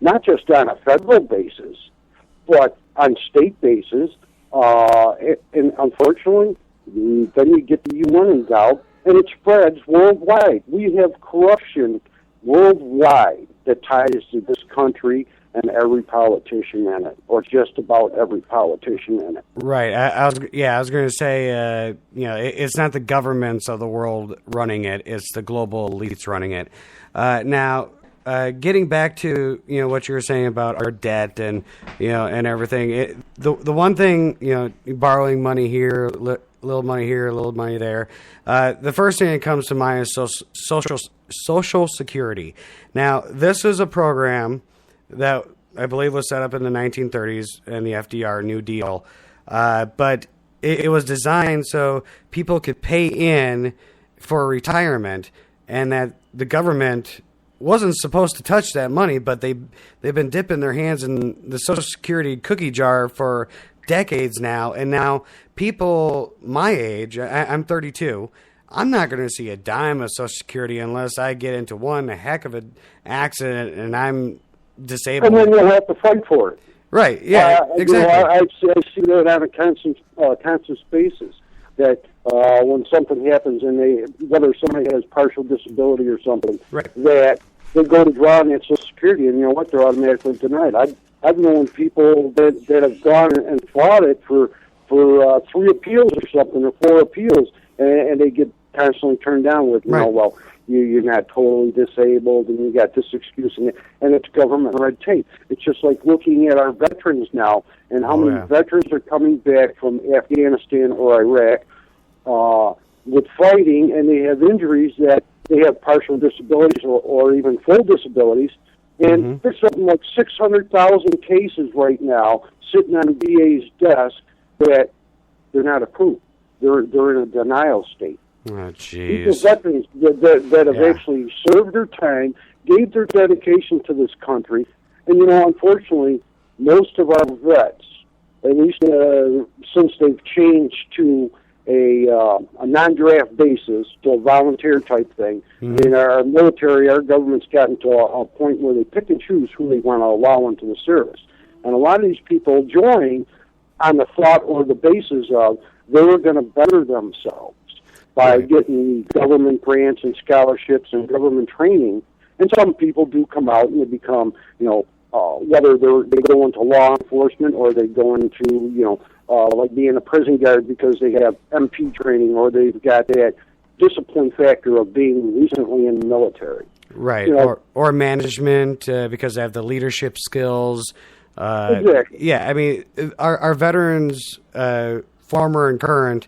not just on a federal basis, but on state basis. And unfortunately, then you get the U-money out, and it spreads worldwide. We have corruption worldwide that ties to this country and every politician in it, or just about every politician in it. Right. I was going to say, it's not the governments of the world running it; it's the global elites running it. Now, getting back to what you were saying about our debt and and everything. The one thing borrowing money here, little money here, little money there. The first thing that comes to mind is Social Security. Now, this is a program that I believe was set up in the 1930s in the FDR New Deal, but it was designed so people could pay in for retirement, and that the government wasn't supposed to touch that money, but they've been dipping their hands in the Social Security cookie jar for decades now, and now people my age, I'm 32, I'm not going to see a dime of Social Security unless I get into one heck of an accident and I'm disabled. And then you'll have to fight for it. Right, yeah, exactly. I see that on a constant basis, that when something happens and whether somebody has partial disability or something, right, that they go to draw on that Social Security, and you know what, they're automatically denied. I've known people that have gone and fought it for 3 appeals or something, or 4 appeals, and they get constantly turned down with, well, you're not totally disabled, and you got this excuse, and it's government red tape. It's just like looking at our veterans now, and how many veterans are coming back from Afghanistan or Iraq with fighting, and they have injuries that they have partial disabilities or even full disabilities, and there's something like 600,000 cases right now sitting on the VA's desk that they're not approved. They're in a denial state. Oh, jeez. These veterans that have actually served their time, gave their dedication to this country, and unfortunately, most of our vets, at least since they've changed to a non-draft basis, to a volunteer type thing, in our military, our government's gotten to a point where they pick and choose who they want to allow into the service. And a lot of these people join on the thought or the basis of they were going to better themselves by getting government grants and scholarships and government training. And some people do come out and they become, whether they go into law enforcement or they go into, like being a prison guard because they have MP training or they've got that discipline factor of being recently in the military. Right, or management because they have the leadership skills. Exactly. Yeah, I mean, our veterans, former and current,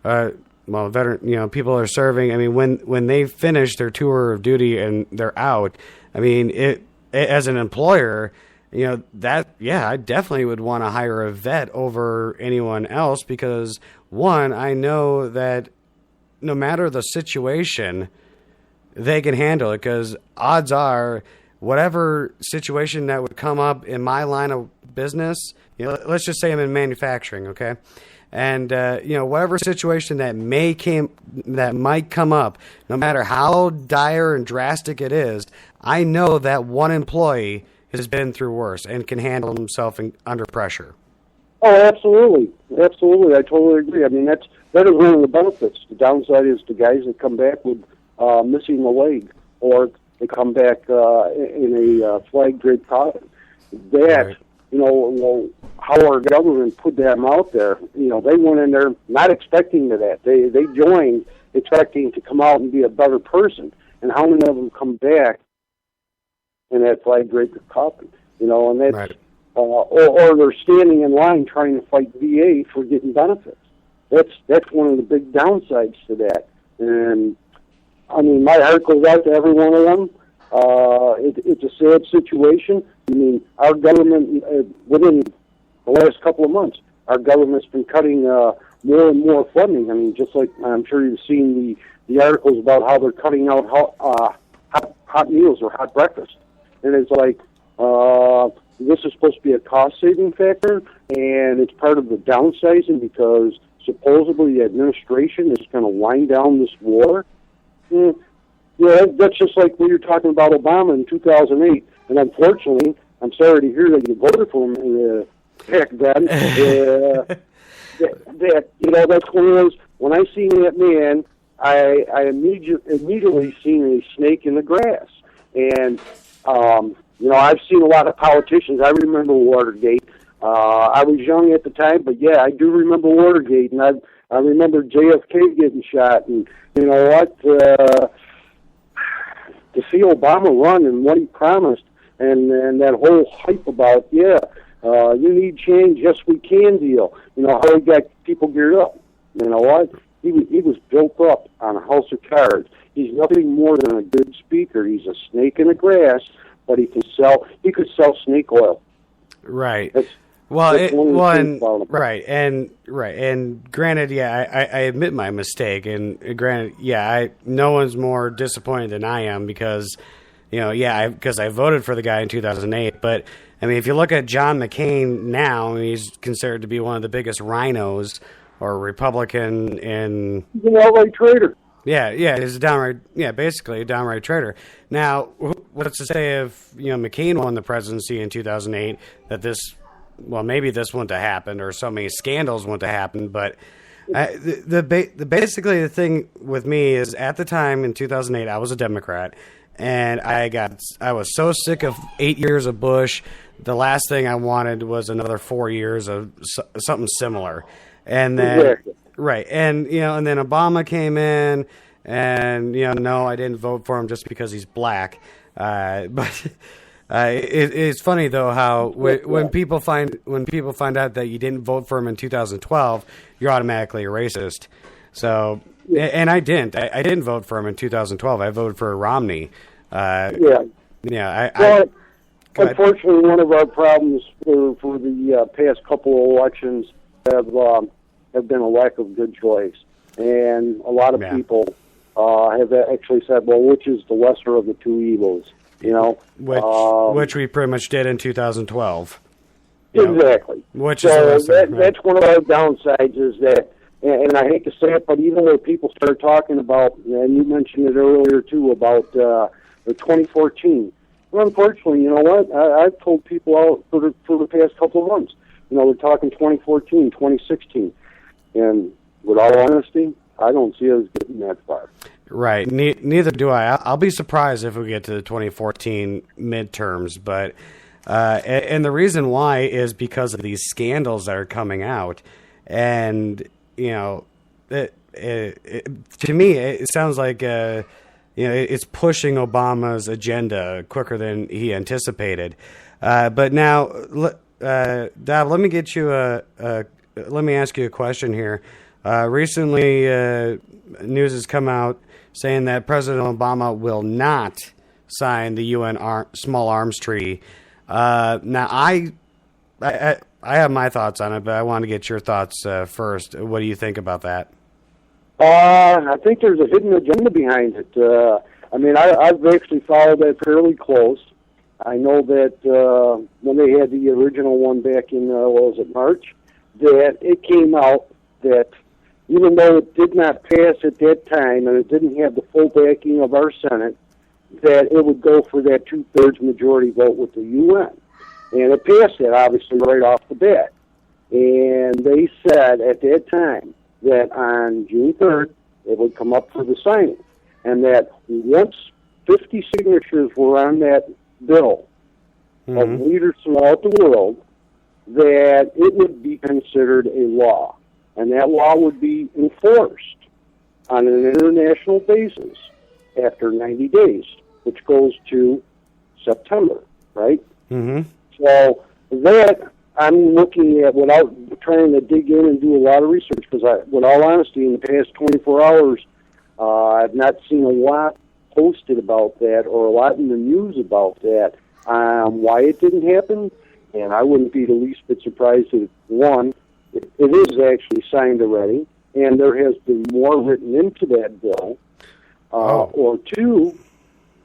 veteran, people are serving. I mean, when they finish their tour of duty and they're out, I mean, it as an employer, I definitely would want to hire a vet over anyone else because, one, I know that no matter the situation, they can handle it because odds are whatever situation that would come up in my line of business, let's just say I'm in manufacturing, okay? And, whatever situation that might come up, no matter how dire and drastic it is, I know that one employee has been through worse and can handle himself under pressure. Oh, absolutely. Absolutely. I totally agree. I mean, that is one of the benefits. The downside is the guys that come back with missing a leg or they come back in a flag-draped coffin. That, how our government put them out there, they went in there not expecting that. They joined expecting to come out and be a better person. And how many of them come back in that flag-draped coffin? And that's, right. Or they're standing in line trying to fight VA for getting benefits. That's one of the big downsides to that. And I mean, my heart goes out to every one of them. It's a sad situation. I mean, our government, within the last couple of months, our government's been cutting more and more funding. I mean, just like I'm sure you've seen the articles about how they're cutting out hot meals or hot breakfast. And it's like, this is supposed to be a cost-saving factor, and it's part of the downsizing because supposedly the administration is going to wind down this war. That's just like when you're talking about Obama in 2008. And unfortunately, I'm sorry to hear that you voted for him back then. That that's one of those. When I seen that man, I immediately seen a snake in the grass. And I've seen a lot of politicians. I remember Watergate. I was young at the time, but yeah, I do remember Watergate, and I remember JFK getting shot. And you know what? To see Obama run and what he promised, and that whole hype about you need change, yes we can deal. You know how he got people geared up. You know what? He was built up on a house of cards. He's nothing more than a good speaker. He's a snake in the grass, but he could sell snake oil. Right. That's and granted, I admit my mistake, and granted, no one's more disappointed than I am because, because I voted for the guy in 2008. But I mean, if you look at John McCain now, he's considered to be one of the biggest rhinos or Republican in. He's an outright traitor. Yeah, he's basically a downright traitor. Now, what's to say if McCain won the presidency in 2008 that maybe this wouldn't have happened, or so many scandals wouldn't have happened. But basically the thing with me is, at the time in 2008, I was a Democrat, and I was so sick of 8 years of Bush. The last thing I wanted was another 4 years of something similar, and then. Exactly. Right, and and then Obama came in, and no, I didn't vote for him just because he's black. But it's funny though how when people find out that you didn't vote for him in 2012, you're automatically a racist. So, and I didn't vote for him in 2012. I voted for Romney. Unfortunately, one of our problems for the past couple of elections have been a lack of good choice, and a lot of people have actually said, "Well, which is the lesser of the two evils?" Which we pretty much did in 2012. Exactly. Which is that's one of our downsides is that, and I hate to say it, but even though people start talking about, and you mentioned it earlier too, about the 2014. Well, unfortunately, you know what? I've told people out for the past couple of months. We're talking 2014, 2016. And with all honesty, I don't see us getting that far. Right. Neither do I. I'll be surprised if we get to the 2014 midterms. But and the reason why is because of these scandals that are coming out. And, to me, it sounds like, it's pushing Obama's agenda quicker than he anticipated. But now, Dab, let me get you let me ask you a question here. Recently, news has come out saying that President Obama will not sign the UN Small Arms Treaty. Now, I have my thoughts on it, but I want to get your thoughts first. What do you think about that? I think there's a hidden agenda behind it. I've actually followed that fairly close. I know that when they had the original one back in, March, that it came out that even though it did not pass at that time and it didn't have the full backing of our Senate, that it would go for that 2/3 majority vote with the UN. And it passed that, obviously, right off the bat. And they said at that time that on June 3rd, it would come up for the signing. And that once 50 signatures were on that bill of leaders throughout the world, that it would be considered a law. And that law would be enforced on an international basis after 90 days, which goes to September, right? Mm-hmm. So that I'm looking at without trying to dig in and do a lot of research, because with all honesty, in the past 24 hours, I've not seen a lot posted about that or a lot in the news about that, why it didn't happen. And I wouldn't be the least bit surprised if, one, it is actually signed already, and there has been more written into that bill, or two,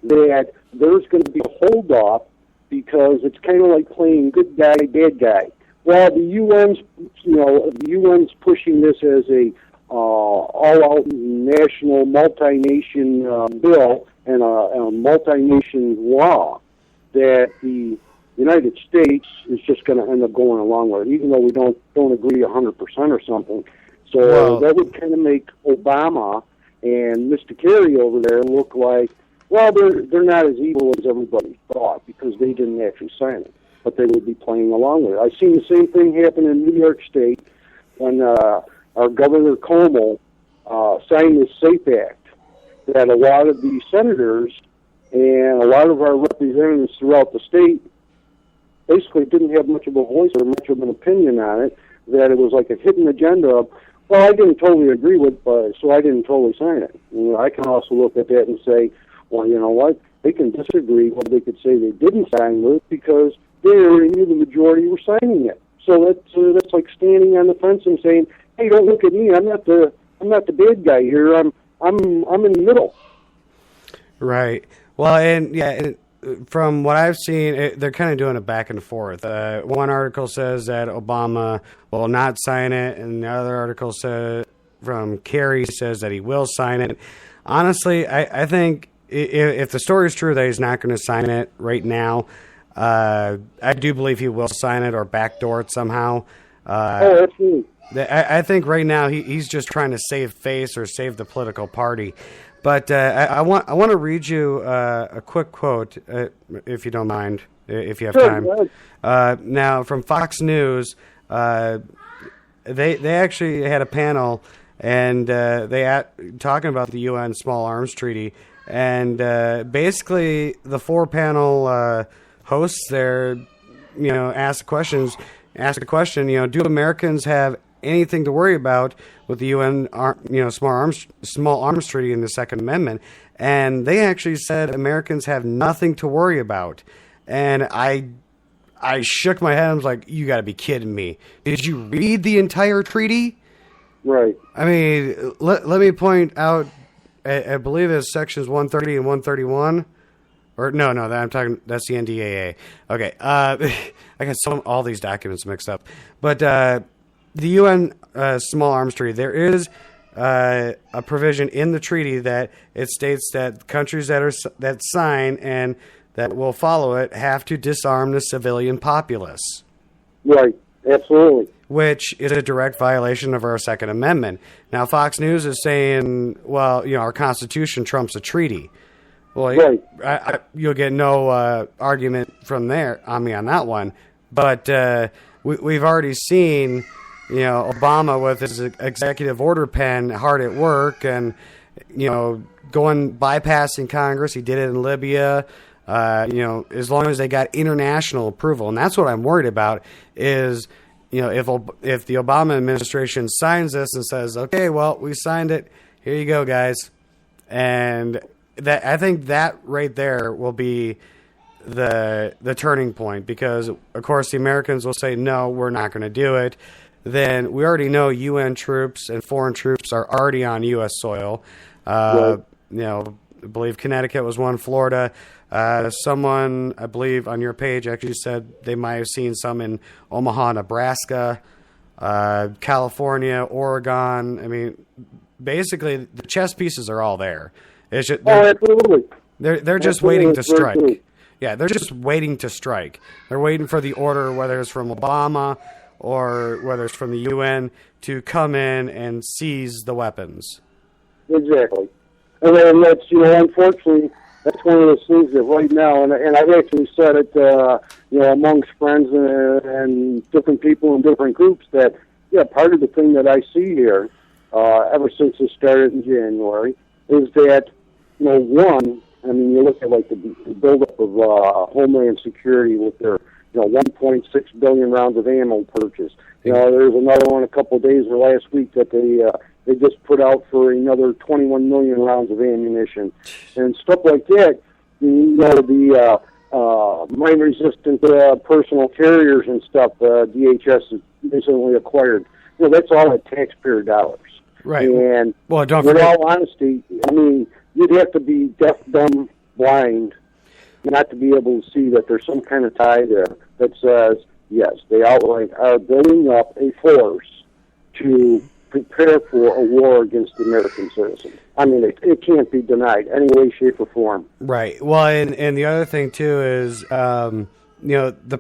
that there's going to be a hold-off because it's kind of like playing good guy, bad guy. Well, the UN's pushing this as a all-out national, multi-nation bill and a multi-nation law, that the United States is just going to end up going along with it, even though we don't agree 100% or something. So that would kind of make Obama and Mr. Kerry over there look like, well, they're not as evil as everybody thought because they didn't actually sign it, but they would be playing along with it. I've seen the same thing happen in New York State when our Governor Cuomo signed this SAFE Act, that a lot of the senators and a lot of our representatives throughout the state basically didn't have much of a voice or much of an opinion on it, that it was like a hidden agenda of, well, I didn't totally agree with, so I didn't totally sign it. And I can also look at that and say, well, you know what? They can disagree, or they could say they didn't sign it because they already knew the majority were signing it. So that's like standing on the fence and saying, hey, don't look at me. I'm not the bad guy here. I'm in the middle. Right. Well, and yeah, from what I've seen, they're kind of doing it back and forth. One article says that Obama will not sign it, and the other article from Kerry says that he will sign it. Honestly, I think if the story is true that he's not going to sign it right now, I do believe he will sign it or backdoor it somehow. Absolutely. I think right now he's just trying to save face or save the political party. But I want to read you a quick quote, if you don't mind, if you have time. Now, from Fox News, they actually had a panel, and they talking about the UN Small Arms Treaty, and basically the four panel hosts there, asked the question, do Americans have anything to worry about with the UN, Small Arms Treaty in the Second Amendment? And they actually said Americans have nothing to worry about. And I shook my head. I was like, you got to be kidding me. Did you read the entire treaty? Right. I mean, let me point out, I believe it's sections 130 and 131. Or no, that's the NDAA. Okay. I got all these documents mixed up. But the UN Small Arms Treaty, there is a provision in the treaty that it states that countries that sign and that will follow it have to disarm the civilian populace. Right, absolutely. Which is a direct violation of our Second Amendment. Now, Fox News is saying, well, our Constitution trumps a treaty. Well, right. You'll get no argument from there on me on that one. But we've already seen, Obama with his executive order pen hard at work and, bypassing Congress. He did it in Libya, as long as they got international approval. And that's what I'm worried about is, if the Obama administration signs this and says, okay, well, we signed it. Here you go, guys. And I think that right there will be the turning point because, of course, the Americans will say, no, we're not going to do it. Then we already know UN troops and foreign troops are already on U.S. soil. Right. I believe Connecticut was one, Florida. Someone, I believe, on your page actually said they might have seen some in Omaha, Nebraska, California, Oregon. I mean, basically, the chess pieces are all there. It's just, absolutely. They're just waiting to strike. Yeah, they're just waiting to strike. They're waiting for the order, whether it's from Obama or whether it's from the UN, to come in and seize the weapons. Exactly. And then that's, unfortunately, that's one of those things that right now, and I've actually said it, amongst friends and different people in different groups that, part of the thing that I see here, ever since it started in January, is that, one, you look at like the buildup of Homeland Security with their 1.6 billion rounds of ammo purchase. There's another one a couple of days or last week that they just put out for another 21 million rounds of ammunition and stuff like that. The mine-resistant personal carriers and stuff DHS has recently acquired. That's all at taxpayer dollars. Right. And well, don't in forget. all honesty, you'd have to be deaf, dumb, blind not to be able to see that there's some kind of tie there that says, yes, they outright are building up a force to prepare for a war against the American citizen. It can't be denied any way, shape, or form. Right. Well, and the other thing, too, is you know, the